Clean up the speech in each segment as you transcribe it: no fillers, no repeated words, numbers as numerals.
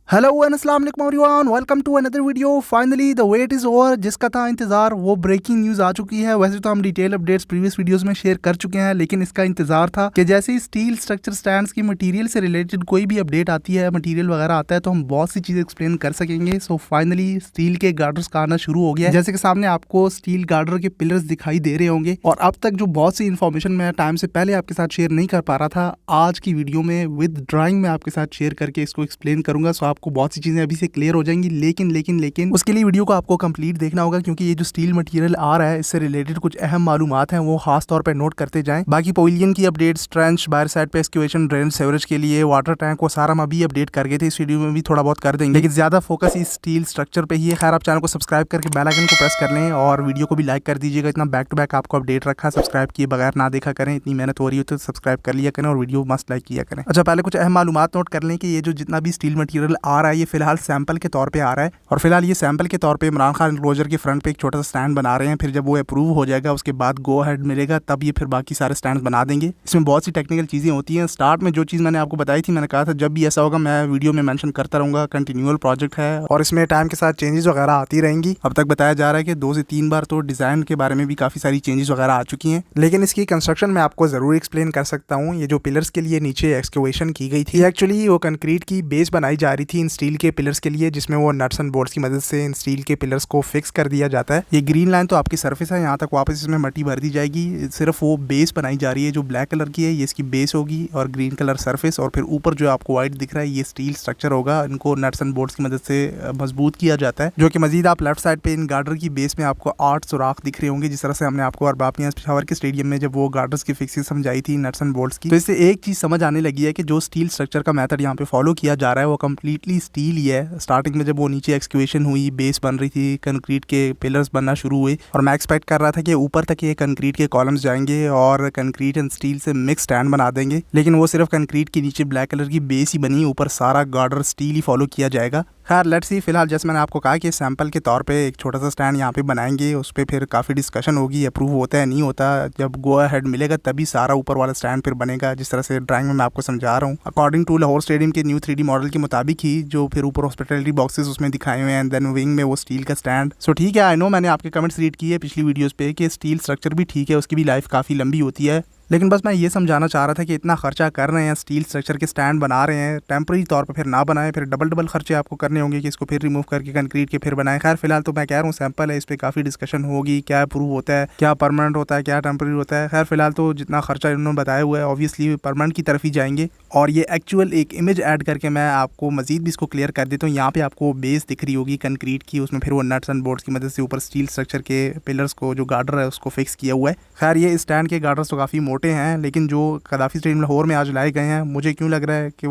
Hello and अस्सलाम वालेकुम everyone, welcome to another video. Finally the wait is over. जिसका था इंतज़ार वो ब्रेकिंग न्यूज़ आ चुकी है। वैसे तो हम डिटेल अपडेट्स प्रीवियस वीडियोस में शेयर कर चुके हैं, लेकिन इसका इंतज़ार था कि जैसे ही स्टील स्ट्रक्चर स्टैंड्स की मटेरियल से रिलेटेड कोई भी अपडेट आती है, मटेरियल वगैरह आता है, तो हम बहुत सी चीज़ें एक्सप्लेन कर सकेंगे। सो फाइनली स्टील के गार्डर्स का आना शुरू हो गया है। जैसे कि सामने आपको स्टील गार्डर के पिलर्स दिखाई दे रहे होंगे, और अब तक जो बहुत सी इन्फॉर्मेशन मैं टाइम से पहले आपके साथ शेयर नहीं कर पा रहा था, आज की वीडियो में विद ड्राइंग में आपके साथ शेयर करके इसको एक्सप्लेन करूंगा। सो आपको बहुत सी चीज़ें अभी से क्लियर हो जाएंगी, लेकिन उसके लिए वीडियो को आपको कंप्लीट देखना होगा, क्योंकि ये जो स्टील मटेरियल आ रहा है इससे रिलेटेड कुछ अहम मालूमात हैं, वो खास तौर पे नोट करते जाएं। बाकी पवेलियन की अपडेट्स, ट्रेंच, बाहर साइड पे एक्सकेवेशन, ड्रेन, सेवरेज के लिए वाटर टैंक, वो सारा हम अभी अपडेट कर गए थे। इस वीडियो में भी थोड़ा बहुत कर देंगे, लेकिन ज्यादा फोकस इस स्टील स्ट्रक्चर पे ही है। खैर, आप चैनल को सब्सक्राइब करके बेल आइकन को प्रेस कर लें और वीडियो को भी लाइक कर दीजिएगा। इतना बैक टू बैक आपको अपडेट रखा, सब्सक्राइब किए बगैर ना देखा करें। इतनी मेहनत हो रही हो तो सब्सक्राइब कर लिया करें और वीडियो मस्त लाइक किया करें। अच्छा, पहले कुछ अहम मालूमात नोट कर लें कि ये जो जितना भी स्टील मटेरियल आ रहा है, ये फिलहाल सैंपल के तौर पे आ रहा है, और फिलहाल ये सैंपल के तौर पे इमरान खान एनक्लोजर के फ्रंट पे एक छोटा सा स्टैंड बना रहे हैं। फिर जब वो अप्रूव हो जाएगा, उसके बाद गो अहेड मिलेगा, तब ये फिर बाकी सारे स्टैंड बना देंगे। इसमें बहुत सी टेक्निकल चीज़ें होती हैं। स्टार्ट में जो चीज़ मैंने आपको बताई थी, मैंने कहा था जब भी ऐसा होगा मैं वीडियो में मेंशन करता रहूँगा। कंटिन्यूअल प्रोजेक्ट है और इसमें टाइम के साथ चेंजेस वगैरह आती रहेंगी। अब तक बताया जा रहा है कि 2 से 3 बार तो डिज़ाइन के बारे में भी काफ़ी सारी चेंजेस वगैरह आ चुकी हैं, लेकिन इसकी कंस्ट्रक्शन मैं आपको ज़रूर एक्सप्लेन कर सकता हूँ। ये जो पिलर्स के लिए नीचे एक्सकेवेशन की गई थी, एक्चुअली वो कंक्रीट की बेस बनाई जा रही थी इन स्टील के पिलर्स के लिए, जिसमें वो नट्स एंड बोल्ट्स की मदद से इन स्टील के पिलर्स को फिक्स कर दिया जाता है। ये ग्रीन लाइन तो आपकी सरफेस है, यहाँ तक वापस इसमें मट्टी भर दी जाएगी। सिर्फ वो बेस बनाई जा रही है जो ब्लैक कलर की है, ये इसकी बेस होगी, और ग्रीन कलर सरफेस, और फिर ऊपर जो आपको व्हाइट दिख रहा है ये स्टील स्ट्रक्चर होगा। इनको नट्स एंड बोल्ट्स की मदद से मजबूत किया जाता है, जो कि मजीद आप लेफ्ट साइड पे इन गार्डर की बेस में आपको 8 सुराख दिख रहे होंगे, जिस तरह से हमने आपको अरबाब नियाज़ पेशावर के स्टेडियम में जब वो गार्डर्स की फिक्सिंग समझाई थी नट्स एंड बोल्ट्स की। तो इससे एक चीज समझ आने लगी है कि जो स्टील स्ट्रक्चर का मेथड यहाँ पे फॉलो किया जा रहा है वो कम्प्लीटली स्टील ही है। स्टार्टिंग में जब वो नीचे एक्सक्यूएशन हुई, बेस बन रही थी, कंक्रीट के पिलर्स बनना शुरू हुए, और मैं एक्सपेक्ट कर रहा था कि ऊपर तक ये कंक्रीट के कॉलम्स जाएंगे और कंक्रीट एंड स्टील से मिक्स स्टैंड बना देंगे, लेकिन वो सिर्फ कंक्रीट के नीचे ब्लैक कलर की बेस ही बनी, ऊपर सारा गार्डर स्टील ही फॉलो किया जाएगा। खैर, लेट्स सी। फिलहाल जैसे मैंने आपको कहा कि सैंपल के तौर पे एक छोटा सा स्टैंड यहाँ पे बनाएंगे, उस पर फिर काफ़ी डिस्कशन होगी, अप्रूव होता है नहीं होता। जब गो अहेड मिलेगा तभी सारा ऊपर वाला स्टैंड फिर बनेगा, जिस तरह से ड्राइंग में मैं आपको समझा रहा हूँ। अकॉर्डिंग टू लाहौर स्टेडियम के न्यू 3D मॉडल के मुताबिक ही जो फिर ऊपर हॉस्पिटलिटी बॉक्सेस उसमें दिखाए हुए हैं, एंड देन विंग में वो स्टील का स्टैंड। सो ठीक है, आई नो मैंने आपके कमेंट्स रीड किए पिछली वीडियोज़ पे कि स्टील स्ट्रक्चर भी ठीक है, उसकी भी लाइफ काफ़ी लंबी होती है, लेकिन बस मैं ये समझाना चाह रहा था कि इतना खर्चा कर रहे हैं, स्टील स्ट्रक्चर के स्टैंड बना रहे हैं, टेम्परेरी तौर पे फिर ना बनाएं, फिर डबल खर्चे आपको करने होंगे कि इसको फिर रिमूव करके कंक्रीट के फिर बनाएं। खैर, फिलहाल तो मैं कह रहा हूँ सैंपल है, इस पर काफ़ी डिस्कशन होगी, क्या अप्रूव होता है, क्या परमानेंट होता है, क्या टेम्परेरी होता है। खैर, फिलहाल तो जितना खर्चा इन्होंने बताया हुआ है ऑब्वियसली परमानेंट की तरफ ही जाएंगे। और ये एक्चुअल एक इमेज ऐड करके मैं आपको मजीद भी इसको क्लियर कर देता हूँ। यहाँ पे आपको बेस दिख रही होगी कंक्रीट की, उसमें फिर वो नट्स एंड बोल्ट्स की मदद से ऊपर स्टील स्ट्रक्चर के पिलर्स को, जो गार्डर है उसको फिक्स किया हुआ है। खैर, ये स्टैंड के गार्डर्स तो काफ़ी मोटे हैं, लेकिन जो कदाफी स्टेडियम लाहौर में आज लाए गए हैं, मुझे क्यों लग रहा है कि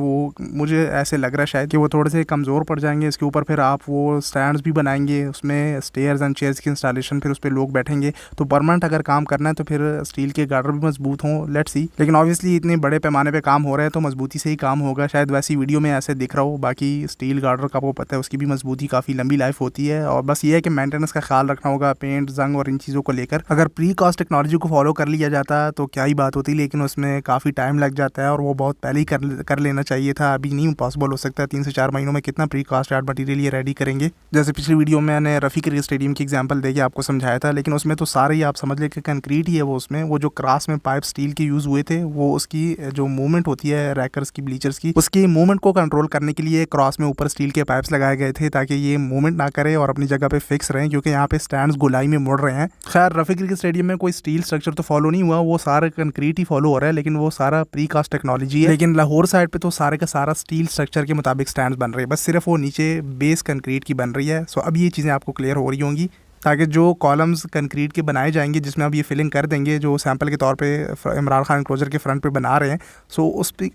मुझे ऐसे लग रहा है शायद कि वो थोड़े से कमज़ोर पड़ जाएंगे। इसके ऊपर फिर आप वो स्टैंड्स भी बनाएंगे, उसमें स्टेयर्स एंड चेयर्स की इंस्टॉलेशन, फिर उस पर लोग बैठेंगे, तो परमानेंट अगर काम करना है तो फिर स्टील के गार्डर भी मजबूत हों। Let's see. लेकिन ऑब्वियसली इतने बड़े पैमाने पर काम हो रहा है तो मजबूती से ही काम होगा, शायद वैसी वीडियो में ऐसे दिख रहा हो। बाकी स्टील गार्डर का आपको पता है उसकी भी मजबूती काफ़ी लंबी लाइफ होती है, और बस ये है कि मेंटेनेंस का ख्याल रखना होगा, पेंट, जंग और इन चीज़ों को लेकर। अगर प्री कास्ट टेक्नोलॉजी को फॉलो कर लिया जाता तो क्या ही बात होती, लेकिन उसमें काफ़ी टाइम लग जाता है और वो बहुत पहले ही कर लेना चाहिए था। अभी नहीं पॉसिबल हो सकता। 3 से 4 महीनों में कितना प्री कास्ट आर्ट मटेरियल ये रेडी करेंगे। जैसे पिछली वीडियो में मैंने रफ़ी क्रिकेट स्टेडियम की एग्जांपल देके आपको समझाया था, लेकिन उसमें तो सारे ही आप समझ ले कि कंक्रीट ही है। वो उसमें वो जो क्रॉस में पाइप स्टील के यूज़ हुए थे, वो उसकी जो मूवमेंट होती है रैकर्स की, ब्लीचर्स की, उसकी मूवमेंट को कंट्रोल करने के लिए क्रॉस में ऊपर स्टील के पाइप्स लगाए गए थे, ताकि ये मूवमेंट ना करे और अपनी जगह पे फिक्स रहें, क्योंकि यहाँ पे स्टैंड्स गोलाई में मुड़ रहे हैं। खैर, रफ़ी क्रिकेट स्टेडियम में कोई स्टील स्ट्रक्चर तो फॉलो नहीं हुआ, वो सारा कंक्रीट ही फॉलो हो रहा है, लेकिन वो सारा प्री कास्ट टेक्नोलॉजी है। लेकिन लाहौर साइड पे तो सारे का सारा स्टील स्ट्रक्चर के मुताबिक स्टैंड्स बन रहे हैं, बस सिर्फ वो नीचे बेस कंक्रीट की बन रही है। सो अब ये चीज़ें आपको क्लियर हो रही होंगी, ताकि जो कॉलम्स कंक्रीट के बनाए जाएंगे, जिसमें अब ये फिलिंग कर देंगे, जो सैंपल के तौर पे इमरान खान एनक्लोजर के फ्रंट पे बना रहे हैं, सो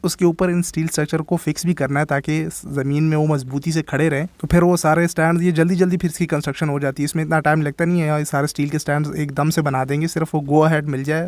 उसके ऊपर इन स्टील स्ट्रक्चर को फिक्स भी करना है, ताकि ज़मीन में वो मजबूती से खड़े रहें। तो फिर वो सारे स्टैंड ये जल्दी फिर इसकी कंस्ट्रक्शन हो जाती है, इसमें इतना टाइम लगता नहीं है। ये सारे स्टील के स्टैंड एकदम से बना देंगे, सिर्फ वो गो अहेड मिल जाए,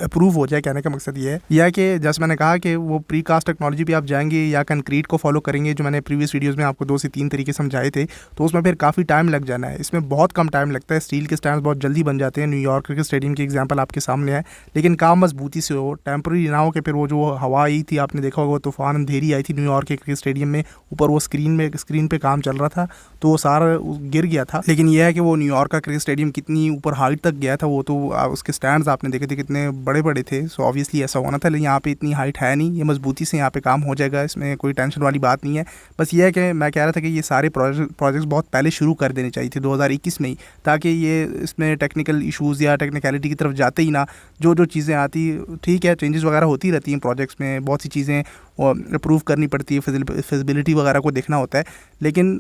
अप्रूव हो जाए। कहने का मकसद ये है या कि जैसे मैंने कहा कि वो प्री कास्ट टेक्नोलॉजी पे आप जाएंगे या कंक्रीट को फॉलो करेंगे, जो मैंने प्रीवियस वीडियोज़ में आपको 2 से 3 तरीके समझाए थे, तो उसमें फिर काफ़ी टाइम लग जाना है। इसमें बहुत कम टाइम टाइम लगता है। स्टील के स्टैंड बहुत जल्दी बन जाते हैं, न्यूयॉर्क क्रिकेट स्टेडियम की एग्जांपल आपके सामने है, लेकिन काम मजबूती से हो, टेम्प्रेरी ना हो कि फिर वो जो हवा आई थी, आपने देखा होगा तूफान अंधेरी आई थी न्यूयॉर्क के क्रिकेट स्टेडियम में, ऊपर वो स्क्रीन पे काम चल रहा था तो वो सारा गिर गया था। लेकिन यह है कि वो न्यूयॉर्क का क्रिकेट स्टेडियम कितनी ऊपर हाइट तक गया था, वो तो उसके स्टैंड्स आपने देखे थे कितने बड़े बड़े थे, सो ऑब्वियसली ऐसा होना था। लेकिन यहाँ पे इतनी हाइट है नहीं, ये मजबूती से यहाँ पे काम हो जाएगा, इसमें कोई टेंशन वाली बात नहीं है। बस ये है कि मैं कह रहा था कि ये सारे प्रोजेक्ट्स बहुत पहले शुरू कर देने चाहिए थे 2021 में ही, ताकि ये इसमें टेक्निकल इशूज़ या टेक्निकलिटी की तरफ जाते ही ना। जो चीज़ें आती, ठीक है चेंजेस वगैरह होती रहती हैं प्रोजेक्ट्स में, बहुत सी चीज़ें अप्रूव करनी पड़ती है, फिजिबिलिटी वगैरह को देखना होता है, लेकिन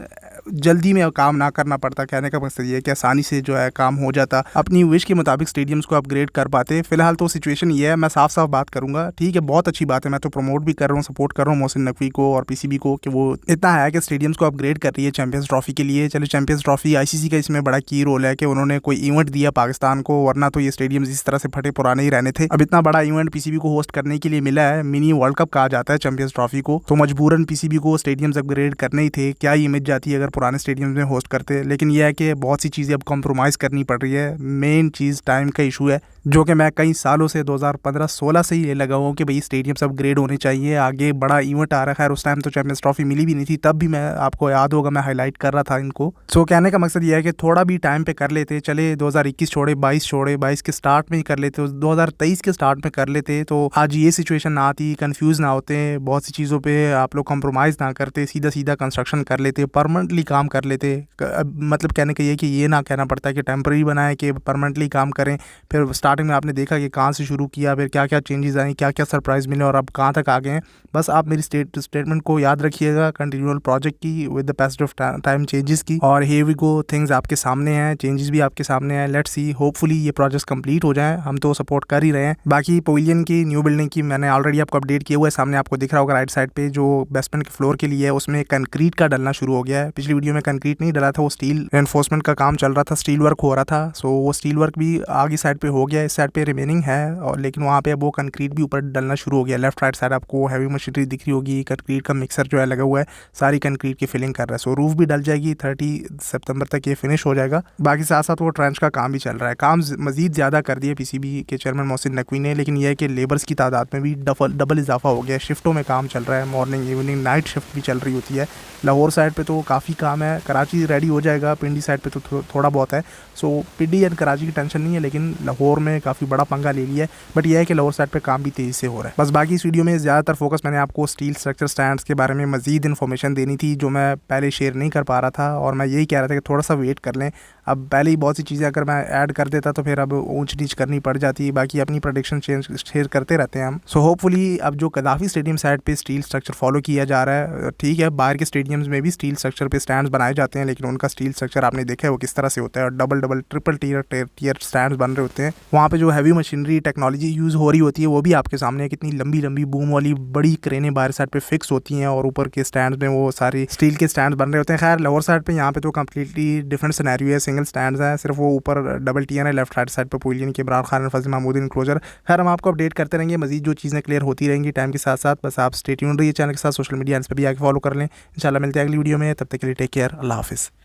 जल्दी में काम ना करना पड़ता। कहने का मकसद ये है कि आसानी से जो है काम हो जाता, अपनी विश के मुताबिक स्टेडियम्स को अपग्रेड कर पाते। फिलहाल तो सिचुएशन ये है, मैं साफ साफ बात करूँगा, ठीक है बहुत अच्छी बात है, मैं तो प्रमोट भी कर रहा हूँ, सपोर्ट कर रहा हूँ मोहसिन नकवी को और पीसीबी को कि वो इतना है कि स्टेडियम्स को अपग्रेड कर रही है चैंपियंस ट्रॉफी के लिए। चलो चैंपियंस ट्रॉफी आईसीसी का इसमें बड़ा की रोल है कि उन्होंने कोई इवेंट दिया पाकिस्तान को, वरना तो ये स्टेडियम्स इस तरह से फटे पुराने ही रहने थे। अब इतना बड़ा इवेंट पीसीबी को होस्ट करने के लिए मिला है, मिनी वर्ल्ड कप कहा जाता है चैंपियंस ट्रॉफी को, तो मजबूरन पीसीबी को स्टेडियम्स अपग्रेड करने ही थे। क्या ही इमेज जाती है अगर पुराने स्टेडियम्स में होस्ट करते, लेकिन यह है कि बहुत सी चीज़ें अब कॉम्प्रोमाइज़ करनी पड़ रही है। मेन चीज़ टाइम का इशू है, जो कि मैं कई सालों से 2015-16 से ही लगा हुआ हूँ कि भाई स्टेडियम्स अपग्रेड होने चाहिए, आगे बड़ा इवेंट आ रहा है। उस टाइम तो चैंपियंस ट्रॉफी मिली भी नहीं थी, तब भी मैं आपको याद होगा मैं हाईलाइट कर रहा था इनको। सो कहने का मकसद ये है कि थोड़ा भी टाइम पे कर लेते, चले 2021 छोड़े 22 के स्टार्ट में ही कर लेते, 2023 के स्टार्ट में कर लेते, तो आज ये सिचुएशन ना आती, कन्फ्यूज़ ना होते, बहुत सी चीज़ों पर आप लोग कॉम्प्रोमाइज़ ना करते, सीधा सीधा कंस्ट्रक्शन कर लेते, परमानेंटली काम कर लेते। मतलब कहने का ये कि ये ना कहना पड़ता है कि टेम्पररी बनाए कि परमानेंटली काम करें। फिर स्टार्टिंग में आपने देखा कि कहाँ से शुरू किया, फिर क्या क्या चेंजेस आए, क्या क्या सरप्राइज़ मिले और अब कहाँ तक आ गए हैं। बस आप मेरी स्टेटमेंट को याद रखिएगा, कंटिन्यूअल प्रोजेक्ट की with the passage of time changes की, और हियर वी गो, थिंग्स आपके सामने हैं, चेंजेस भी आपके सामने हैं। लेट्स सी, होपफुली ये प्रोजेक्ट कंप्लीट हो जाए, हम तो सपोर्ट कर ही रहे हैं। बाकी पवेलियन की न्यू बिल्डिंग की मैंने ऑलरेडी आपको अपडेट किया हुआ है, सामने आपको दिख रहा होगा राइट साइड पे, जो बेसमेंट के फ्लोर के लिए है उसमें कंक्रीट का डलना शुरू हो गया है। पिछली वीडियो में कंक्रीट नहीं डला था, वो स्टील रेनफोर्समेंट का काम चल रहा था, स्टील वर्क हो रहा था। सो वो स्टील वर्क भी आगे साइड पे हो गया, इस साइड पे रिमेनिंग है, और लेकिन वहाँ पे वो कंक्रीट भी ऊपर डलना शुरू हो गया। लेफ्ट राइट साइड आपको हैवी मशीनरी दिख रही होगी, कंक्रीट का मिक्सर जो है लगा हुआ है, सारी कंक्रीट की फिलिंग कर रहा है। सो रूफ भी डल जाएगी, 30 सितंबर तक ये फिनिश हो जाएगा। बाकी साथ साथ वो ट्रेंच का काम भी चल रहा है। काम मजीद ज़्यादा कर दिया पीसीबी के चेयरमैन मोहसिन नकवी ने, लेकिन यह है कि लेबर्स की तादाद में भी डबल इजाफा हो गया है, शिफ्टों में काम चल रहा है, मॉर्निंग इवनिंग नाइट शिफ्ट भी चल रही होती है। लाहौर साइड पे तो काफ़ी काम है, कराची रेडी हो जाएगा, पिंडी साइड पे तो थोड़ा बहुत है। सो पिंडी एंड कराची की टेंशन नहीं है, लेकिन लाहौर में काफ़ी बड़ा पंगा ले लिया है। बट यह है कि लाहौर साइड पे काम भी तेज़ी से हो रहा है। बस बाकी इस वीडियो में ज़्यादातर फोकस मैंने आपको स्टील स्ट्रक्चर स्टैंड्स के बारे में मज़ीद इन्फॉर्मेशन देनी थी, जो मैं पहले शेयर नहीं कर पा रहा था, और मैं यही कह रहा था कि थोड़ा सा वेट कर लें। अब पहले ही बहुत सी चीज़ें अगर मैं ऐड कर देता तो फिर अब ऊंच नीच करनी पड़ जाती। बाकी अपनी प्रेडिक्शन शेयर करते रहते हैं हम। सो होपफुली अब जो कदाफ़ी स्टेडियम साइड पे स्टील स्ट्रक्चर फॉलो किया जा रहा है, ठीक है, बाहर के स्टेडियम्स में भी स्टील स्ट्रक्चर पे स्टैंड्स बनाए जाते हैं, लेकिन उनका स्टील स्ट्रक्चर आपने देखा है वो किस तरह से होता है, और डबल ट्रिपल टीयर स्टैंड्स बन रहे होते हैं। वहाँ पे जो हैवी मशीनरी टेक्नोलॉजी यूज़ हो रही होती है वो भी आपके सामने है, कितनी लंबी लंबी बूम वाली बड़ी क्रेनें बाहर साइड पे फिक्स होती हैं, और ऊपर के स्टैंड्स में वो सारे स्टील के स्टैंड्स बन रहे होते हैं। खैर लाहौर साइड पे यहाँ पे तो कम्प्लीटली डिफरेंट सिनेरियो है, सिंगल स्टैंड्स है, सिर्फ वो ऊपर डबल टीयर है। लेफ्ट राइट साइड पर पवेलियन के इमरान खान फजल महमूद इनक्लोजर। खैर हम आपको अपडेट करते रहेंगे, मजीद जो चीज़ें क्लियर होती रहेंगी टाइम के साथ साथ। बस आप स्टे ट्यून्ड रहिए चैनल के साथ, सोशल मीडिया पे भी आगे फॉलो कर लें। इंशाल्लाह मिलते हैं अगली वीडियो में, तब तक के लिए टेक केयर, अल्लाह हाफिज़।